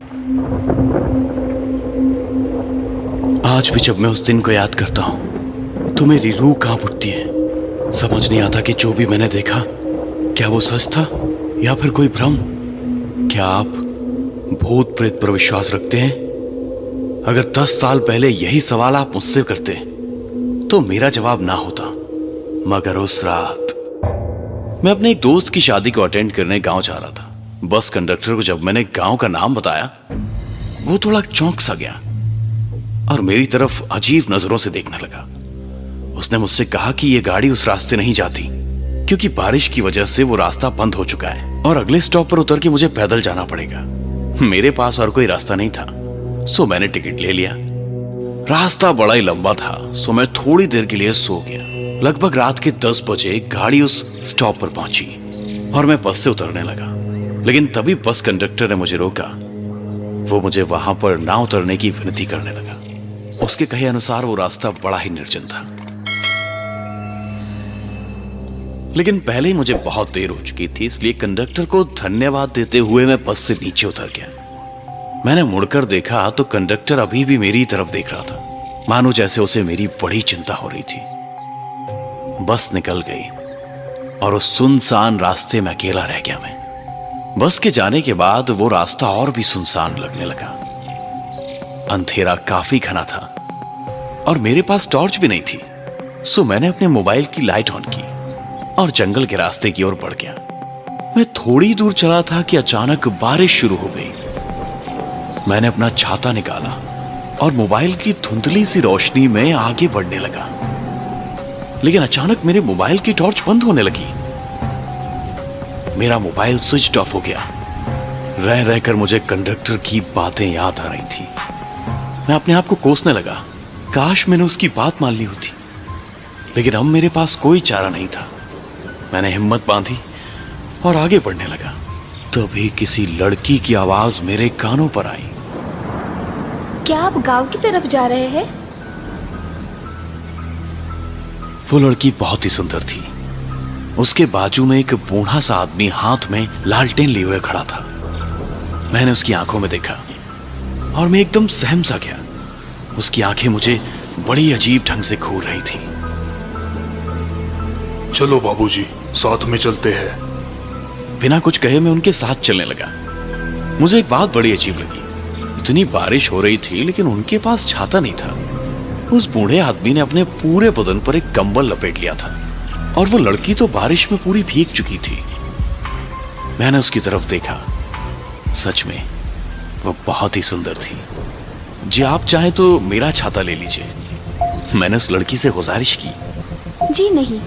आज भी जब मैं उस दिन को याद करता हूं तो मेरी रूह कांप उठती है। समझ नहीं आता कि जो भी मैंने देखा क्या वो सच था या फिर कोई भ्रम। क्या आप भूत प्रेत पर विश्वास रखते हैं? अगर 10 साल पहले यही सवाल आप मुझसे करते तो मेरा जवाब ना होता। मगर उस रात मैं अपने एक दोस्त की शादी को अटेंड करने गांव जा रहा था। बस कंडक्टर को जब मैंने गांव का नाम बताया वो थोड़ा चौंक सा गया और मेरी तरफ अजीब नजरों से देखने लगा। उसने मुझसे कहा कि यह गाड़ी उस रास्ते नहीं जाती क्योंकि बारिश की वजह से वो रास्ता बंद हो चुका है और अगले स्टॉप पर उतर के मुझे पैदल जाना पड़ेगा। मेरे पास और कोई रास्ता नहीं था, सो मैंने टिकट ले लिया। रास्ता बड़ा ही लंबा था, सो मैं थोड़ी देर के लिए सो गया। लगभग रात के 10 बजे गाड़ी उस स्टॉप पर पहुंची और मैं बस से उतरने लगा, लेकिन तभी बस कंडक्टर ने मुझे रोका। वो मुझे वहां पर ना उतरने की विनती करने लगा। उसके कहे अनुसार वो रास्ता बड़ा ही निर्जन था, लेकिन पहले ही मुझे बहुत देर हो चुकी थी, इसलिए कंडक्टर को धन्यवाद देते हुए मैं बस से नीचे उतर गया। मैंने मुड़कर देखा तो कंडक्टर अभी भी मेरी तरफ देख रहा था, मानो जैसे उसे मेरी बड़ी चिंता हो रही थी। बस निकल गई और उस सुनसान रास्ते में अकेला रह गया मैं। बस के जाने के बाद वो रास्ता और भी सुनसान लगने लगा। अंधेरा काफी घना था और मेरे पास टॉर्च भी नहीं थी, सो मैंने अपने मोबाइल की लाइट ऑन की और जंगल के रास्ते की ओर बढ़ गया। मैं थोड़ी दूर चला था कि अचानक बारिश शुरू हो गई। मैंने अपना छाता निकाला और मोबाइल की धुंधली सी रोशनी में आगे बढ़ने लगा, लेकिन अचानक मेरे मोबाइल की टॉर्च बंद होने लगी। मेरा मोबाइल स्विच ऑफ हो गया। रह रहकर मुझे कंडक्टर की बातें याद आ रही थी। मैं अपने आप को कोसने लगा, काश मैंने उसकी बात मान ली होती, लेकिन अब मेरे पास कोई चारा नहीं था। मैंने हिम्मत बांधी और आगे बढ़ने लगा। तभी किसी लड़की की आवाज मेरे कानों पर आई। क्या आप गांव की तरफ जा रहे हैं? वो लड़की बहुत ही सुंदर थी। उसके बाजू में एक बूढ़ा सा आदमी हाथ में लालटेन लिए हुए खड़ा था। मैंने उसकी आंखों में देखा और मैं एकदम सहम सा गया। उसकी आंखें मुझे बड़ी अजीब ढंग से घूर रही थी। चलो बाबूजी, साथ में चलते हैं। बिना कुछ कहे मैं उनके साथ चलने लगा। मुझे एक बात बड़ी अजीब लगी। इतनी बारिश हो रही थी लेकिन उनके पास छाता नहीं था। उस बूढ़े आदमी ने अपने पूरे बदन पर एक कंबल लपेट लिया था और वो लड़की तो बारिश में पूरी भीग चुकी थी। मैंने उसकी तरफ देखा। सच में वो बहुत ही सुंदर थी। जी आप चाहें तो मेरा छाता ले लीजिए। मैंने उस लड़की से गुजारिश की। जी नहीं,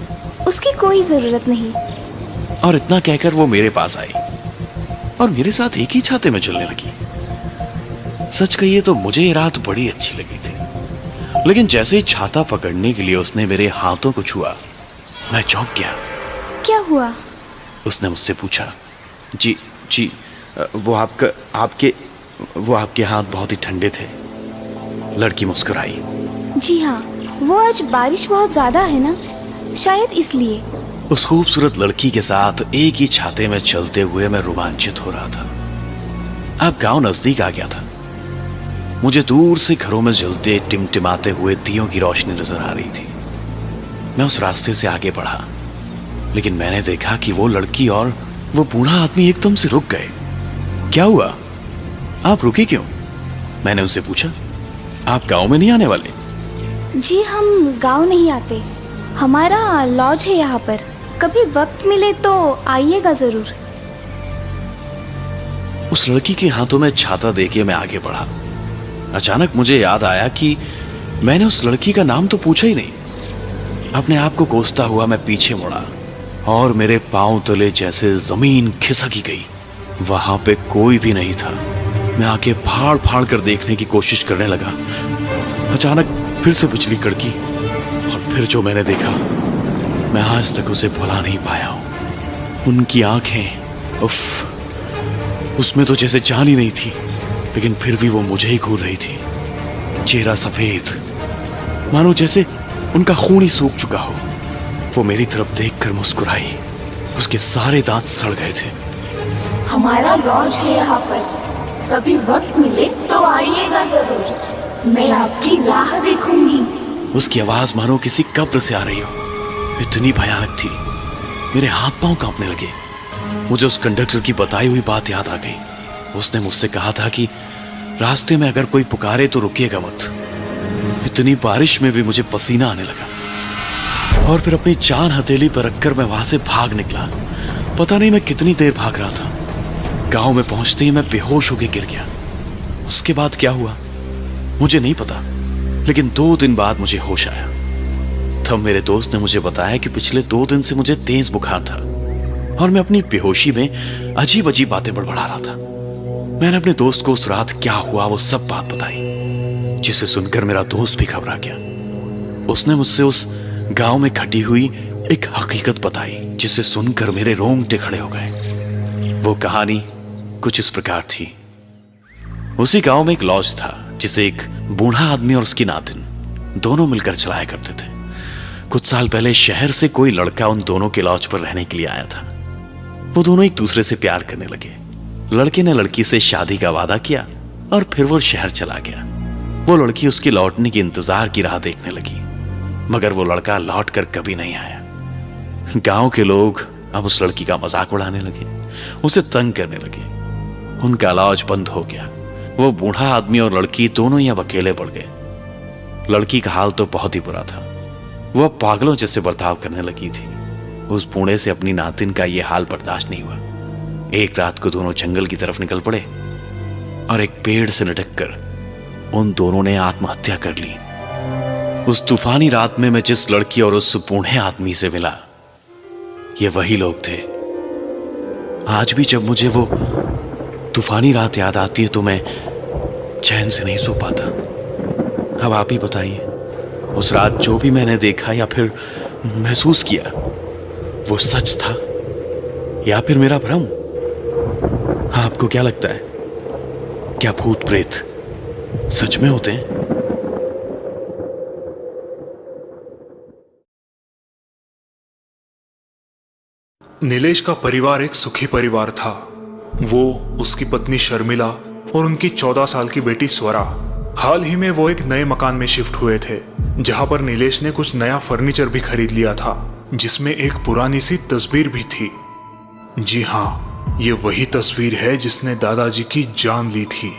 उसकी कोई जरूरत नहीं। और इतना कहकर वो मेरे पास आई और मेरे साथ एक ही छाते में चलने लगी। सच कहिए तो मुझे ये रात बड़ी अच्छी लगी थी, लेकिन जैसे ही छाता पकड़ने के लिए उसने मेरे हाथों को छुआ, मैं चौंक गया। क्या हुआ? उसने मुझसे पूछा। जी जी, वो आपके हाथ बहुत ही ठंडे थे। लड़की मुस्कुराई। जी हाँ, वो आज बारिश बहुत ज्यादा है ना, शायद इसलिए। उस खूबसूरत लड़की के साथ एक ही छाते में चलते हुए मैं रोमांचित हो रहा था। अब गांव नजदीक आ गया था। मुझे दूर से घरों में जलते टिमटिमाते हुए दियों की रोशनी नजर आ रही थी। मैं उस रास्ते से आगे बढ़ा, लेकिन मैंने देखा कि वो लड़की और वो बूढ़ा आदमी एकदम से रुक गए। क्या हुआ? आप रुके क्यों? मैंने उनसे पूछा। आप गांव में नहीं आने वाले? जी हम गांव नहीं आते, हमारा लॉज है यहाँ पर। कभी वक्त मिले तो आइएगा जरूर। उस लड़की के हाथों में छाता देके मैं आगे बढ़ा। अचानक मुझे याद आया कि मैंने उस लड़की का नाम तो पूछा ही नहीं। अपने आप को कोसता हुआ मैं पीछे मुड़ा और मेरे पांव तले जैसे जमीन खिसक गई। वहां पे कोई भी नहीं था। मैं आंखें फाड़ फाड़ कर देखने की कोशिश करने लगा। अचानक फिर से बिजली कड़की और फिर जो मैंने देखा, मैं आज तक उसे भुला नहीं पाया हूं। उनकी आंखें, उफ, उसमें तो जैसे जान ही नहीं थी, लेकिन फिर भी वो मुझे ही घूर रही थी। चेहरा सफेद, मानो जैसे उनका खून ही सूख चुका हो। वो मेरी तरफ देखकर मुस्कुराई। उसके सारे दांत सड़ गए थे। हमारा लॉज है यहाँ पर, कभी वक्त मिले तो आइएगा जरूर, मैं आपकी राह देखूंगी। उसकी आवाज मानो किसी कब्र से आ रही हो, इतनी भयानक थी। मेरे हाथ पांव कांपने लगे। मुझे उस कंडक्टर की बताई हुई बात याद आ गई। उसने मुझसे कहा था कि रास्ते में अगर कोई पुकारे तो रुकिएगा मत। इतनी बारिश में भी मुझे पसीना आने लगा और फिर अपनी जान हथेली पर रखकर मैं वहां से भाग निकला। पता नहीं मैं कितनी देर भाग रहा था। गांव में पहुंचते ही मैं बेहोश होकर गिर गया। उसके बाद क्या हुआ मुझे नहीं पता, लेकिन 2 दिन बाद मुझे होश आया। तब मेरे दोस्त ने मुझे बताया कि पिछले 2 दिन से मुझे तेज बुखार था और मैं अपनी बेहोशी में अजीब अजीब बातें बड़बड़ा रहा था। मैंने अपने दोस्त को उस रात क्या हुआ वो सब बात बताई, जिसे सुनकर मेरा दोस्त भी घबरा गया। उसने मुझसे उस गांव में घटी हुई एक हकीकत बताई, जिसे सुनकर मेरे रोंगटे खड़े हो गए। वो कहानी कुछ इस प्रकार थी। उसी गांव में एक लॉज था, जिसे एक बूढ़ा आदमी और उसकी नातिन दोनों मिलकर चलाया करते थे। कुछ साल पहले शहर से कोई लड़का उन दोनों के लॉज पर रहने के लिए आया था। वो दोनों एक दूसरे से प्यार करने लगे। लड़के ने लड़की से शादी का वादा किया और फिर वो शहर चला गया। वो लड़की उसके लौटने के इंतजार की राह देखने लगी, मगर वो लड़का लौट कर कभी नहीं आया। गांव के लोग अब उस लड़की का मजाक उड़ाने लगे, उसे तंग करने लगे। उनका लॉज बंद हो गया। वो बूढ़ा आदमी और लड़की दोनों ही अब अकेले पड़ गए। लड़की का हाल तो बहुत ही बुरा था। वो अब पागलों जैसे बर्ताव करने लगी थी। उस बूढ़े से अपनी नातिन का ये हाल बर्दाश्त नहीं हुआ। एक रात को दोनों जंगल की तरफ निकल पड़े और एक पेड़ से लटक कर उन दोनों ने आत्महत्या कर ली। उस तूफानी रात में मैं जिस लड़की और उस बूढ़े आदमी से मिला, ये वही लोग थे। आज भी जब मुझे वो तूफानी रात याद आती है तो मैं चैन से नहीं सो पाता। अब आप ही बताइए, उस रात जो भी मैंने देखा या फिर महसूस किया, वो सच था या फिर मेरा भ्रम? आपको क्या लगता है, क्या भूत प्रेत सच में होते हैं? नीलेश का परिवार एक सुखी परिवार था। वो, उसकी पत्नी शर्मिला और उनकी 14 साल की बेटी स्वरा। हाल ही में वो एक नए मकान में शिफ्ट हुए थे, जहां पर नीलेश ने कुछ नया फर्नीचर भी खरीद लिया था, जिसमें एक पुरानी सी तस्वीर भी थी। जी हाँ, ये वही तस्वीर है जिसने दादाजी की जान ली थी।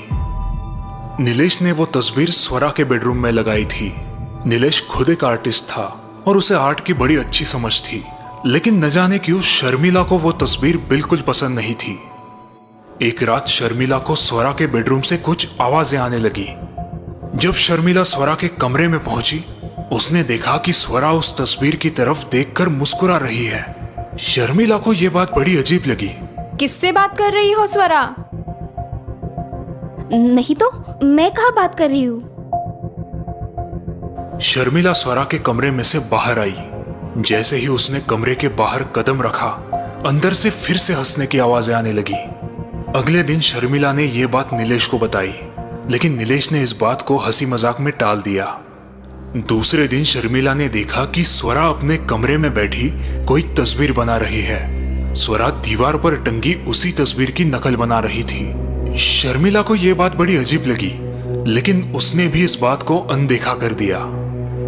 नीलेश ने वो तस्वीर स्वरा के बेडरूम में लगाई थी। नीलेश खुद एक आर्टिस्ट था और उसे आर्ट की बड़ी अच्छी समझ थी, लेकिन न जाने क्यों शर्मिला को वो तस्वीर बिल्कुल पसंद नहीं थी। एक रात शर्मिला को स्वरा के बेडरूम से कुछ आवाजें आने लगी। जब शर्मिला स्वरा के कमरे में पहुंची, उसने देखा कि स्वरा उस तस्वीर की तरफ देखकर मुस्कुरा रही है। शर्मिला को यह बात बड़ी अजीब लगी। किससे बात कर रही हो स्वरा? नहीं तो, मैं कहाँ बात कर रही हूँ? शर्मिला स्वरा के कमरे में से बाहर आई। जैसे ही उसने कमरे के बाहर कदम रखा, अंदर से फिर से हंसने की आवाजें आने लगी। अगले दिन शर्मिला ने यह बात नीलेश को बताई, लेकिन नीलेश ने इस बात को हंसी मजाक में टाल दिया। दूसरे दिन शर्मिला ने देखा कि स्वरा अपने कमरे में बैठी कोई तस्वीर बना रही है। स्वरा दीवार पर टंगी उसी तस्वीर की नकल बना रही थी। शर्मिला को यह बात बड़ी अजीब लगी, लेकिन उसने भी इस बात को अनदेखा कर दिया।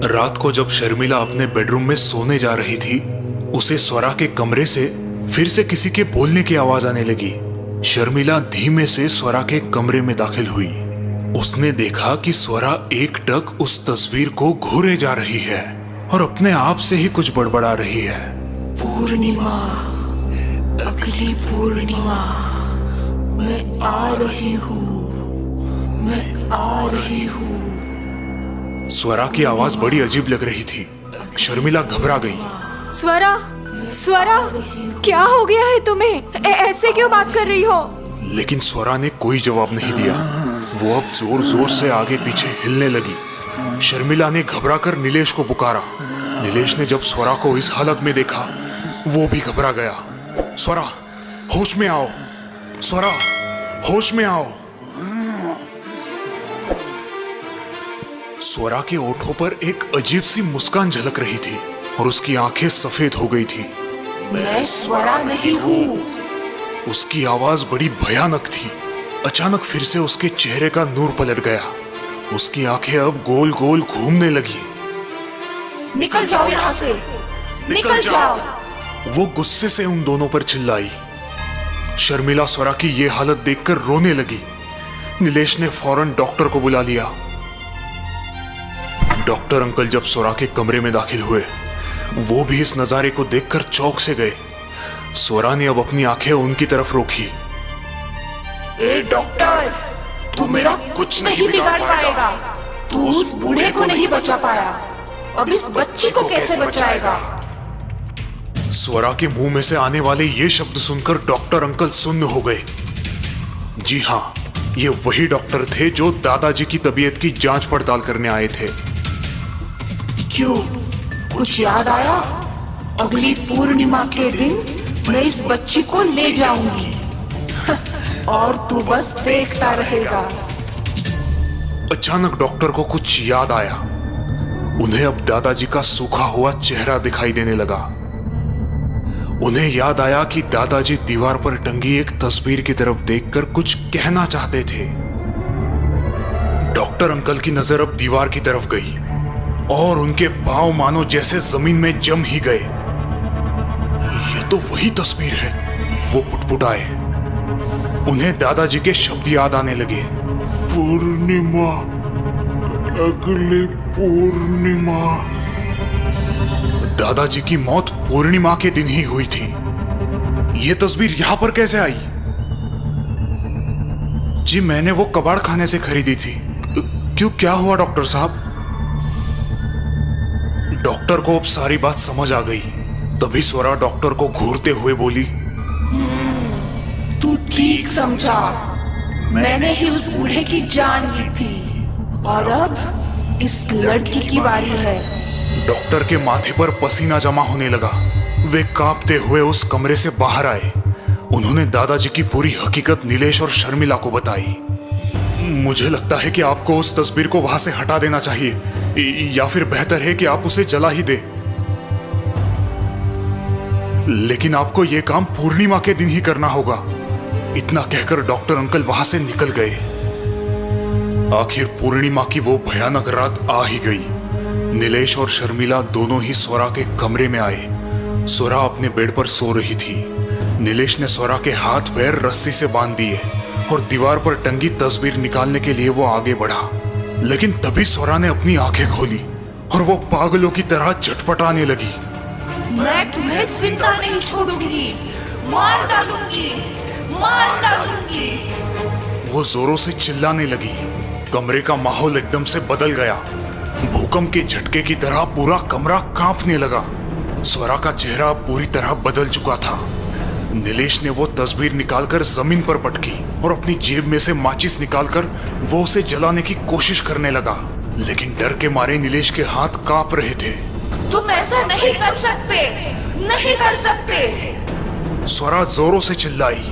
रात को जब शर्मिला अपने बेडरूम में सोने जा रही थी, उसे स्वरा के कमरे से फिर से किसी के बोलने की आवाज आने लगी। शर्मिला धीमे से स्वरा के कमरे में दाखिल हुई। उसने देखा कि स्वरा एकटक उस तस्वीर को घूरे जा रही है और अपने आप से ही कुछ बड़बड़ा रही है। पूर्णिमा, अगली पूर्णिमा, मैं आ रही हूँ, मैं आ रही हूँ। स्वरा की आवाज बड़ी अजीब लग रही थी। शर्मिला घबरा गई। स्वरा, स्वरा, क्या हो गया है तुम्हें? ऐसे क्यों बात कर रही हो? लेकिन स्वरा ने कोई जवाब नहीं दिया। वो अब जोर जोर से आगे पीछे हिलने लगी। शर्मिला ने घबरा कर नीलेश को पुकारा। नीलेश ने जब स्वरा को इस हालत में देखा, वो भी घबरा गया। स्वरा, होश में आओ, स्वरा, होश में आओ। स्वरा के ओठों पर एक अजीब सी मुस्कान झलक रही थी और उसकी आंखें सफेद हो गई थी। मैं स्वरा नहीं हूँ। उसकी आवाज बड़ी भयानक थी। अचानक फिर से उसके चेहरे का नूर पलट गया। उसकी आंखें अब गोल गोल घूमने लगी। निकल जाओ यहाँ से, निकल जाओ। वो गुस्से से उन दोनों पर चिल्लाई। शर्मिला स्वरा की ये हालत देखकर रोने लगी। नीलेश ने फौरन डॉक्टर को बुला लिया। डॉक्टर अंकल जब स्वरा के कमरे में दाखिल हुए, वो भी इस नजारे को देखकर चौंक से गए। स्वरा ने अब अपनी आंखें उनकी तरफ रोकी। ए डॉक्टर, तू मेरा कुछ नहीं बिगाड़ पाएगा। तू उस बूढ़े को नहीं बचा पाया, अब इस बच्ची को कैसे बचाएगा? स्वरा के मुंह में से आने वाले ये शब्द सुनकर डॉक्टर अंकल सुन्न हो गए। जी हाँ, ये वही डॉक्टर थे जो दादाजी की तबीयत की जांच पड़ताल करने आए थे। क्यों, कुछ याद आया? अगली पूर्णिमा के दिन मैं इस बच्ची को ले जाऊंगी और तू बस देखता रहेगा। अचानक डॉक्टर को कुछ याद आया। उन्हें अब दादाजी का सूखा हुआ चेहरा दिखाई देने लगा। उन्हें याद आया कि दादाजी दीवार पर टंगी एक तस्वीर की तरफ देखकर कुछ कहना चाहते थे। डॉक्टर अंकल की नजर अब दीवार की तरफ गई और उनके पांव मानो जैसे जमीन में जम ही गए। ये तो वही तस्वीर है, वो पुटपुटाए। उन्हें दादाजी के शब्द याद आने लगे। पूर्णिमा, अगली पूर्णिमा। दादाजी की मौत पूर्णिमा के दिन ही हुई थी। यह तस्वीर यहां पर कैसे आई? जी मैंने वो कबाड़ खाने से खरीदी थी। क्यों, क्या हुआ डॉक्टर साहब? डॉक्टर को अब सारी बात समझ आ गई। तभी स्वरा डॉक्टर को घूरते हुए बोली, तू ठीक समझा। मैंने ही उस बूढ़े की जान ली थी और अब इस लड़की की बारी है। डॉक्टर के माथे पर पसीना जमा होने लगा। वे कांपते हुए उस कमरे से बाहर आए। उन्होंने दादाजी की पूरी हकीकत नीलेश और शर्मिला को बताई। मुझे लगता है कि आपको उस तस्वीर को वहां से हटा देना चाहिए, या फिर बेहतर है कि आप उसे जला ही दे। लेकिन आपको यह काम पूर्णिमा के दिन ही करना होगा। इतना कहकर डॉक्टर अंकल वहां से निकल गए। आखिर पूर्णिमा की वो भयानक रात आ ही गई। नीलेश और शर्मिला दोनों ही स्वरा के कमरे में आए। स्वरा अपने बेड पर सो रही थी। नीलेश ने स्वरा के हाथ पैर रस्सी से बांध दिए और दीवार पर टंगी तस्वीर निकालने के लिए वो आगे बढ़ा। लेकिन तभी स्वरा ने अपनी आंखें खोली और वो पागलों की तरह झटपटाने लगी। मैं तुम्हें जिंदा नहीं छोड़ूंगी, मार डालूंगी, मार डालूंगी। वो जोरों से चिल्लाने लगी। कमरे का माहौल एकदम से बदल गया। भूकंप के झटके की तरह पूरा कमरा कांपने लगा। स्वरा का चेहरा पूरी तरह बदल चुका था। नीलेश ने वो तस्वीर निकालकर जमीन पर पटकी और अपनी जेब में से माचिस निकालकर वो उसे जलाने की कोशिश करने लगा। लेकिन डर के मारे नीलेश के हाथ कांप रहे थे। तुम ऐसा नहीं कर सकते, नहीं कर सकते। स्वरा जोरों से चिल्लाई।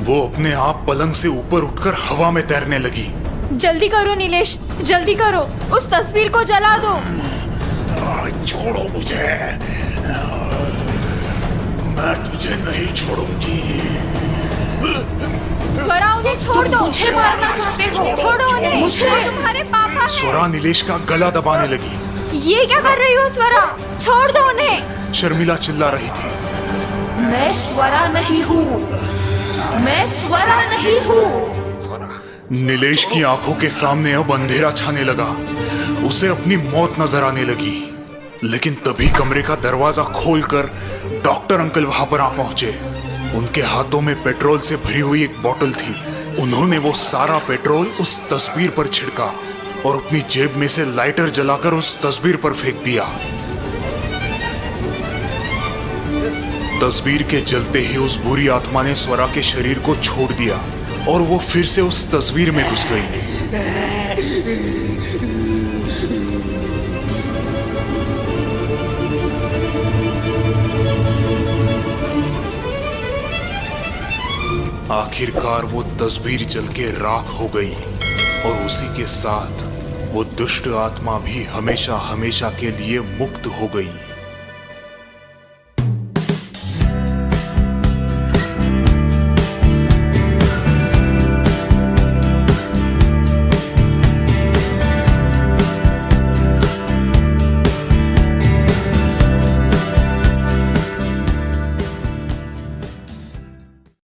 वो अपने आप पलंग से ऊपर उठकर हवा में तैरने लगी। जल्दी करो नीलेश, जल्दी करो, उस तस्वीर को जला दो। छोड़ो मुझे, मैं तुझे नहीं छोड़ूंगी। स्वरा उन्हें छोड़ दो। मुझे मारना चाहते हो? छोड़ो उन्हें, मुझे। वो तुम्हारे पापा हैं। स्वरा नीलेश का गला दबाने लगी। ये क्या कर रही हो स्वरा? छोड़ दो उन्हें। शर्मिला चिल्ला रही थी। मैं स्वरा नहीं हूँ, मैं स्वरा नहीं हूँ। नीलेश की आंखों के सामने अब अंधेरा छाने लगा। उसे अपनी मौत नजर आने लगी। लेकिन तभी कमरे का दरवाजा खोलकर डॉक्टर अंकल वहां पर आ पहुंचे। उनके हाथों में पेट्रोल से भरी हुई एक बोतल थी। उन्होंने वो सारा पेट्रोल उस तस्वीर पर छिड़का और अपनी जेब में से लाइटर जलाकर उस तस्वीर पर फेंक दिया। तस्वीर के जलते ही उस बुरी आत्मा ने स्वरा के शरीर को छोड़ दिया और वो फिर से उस तस्वीर में घुस गई। आखिरकार वो तस्वीर जल के राख हो गई और उसी के साथ वो दुष्ट आत्मा भी हमेशा हमेशा के लिए मुक्त हो गई।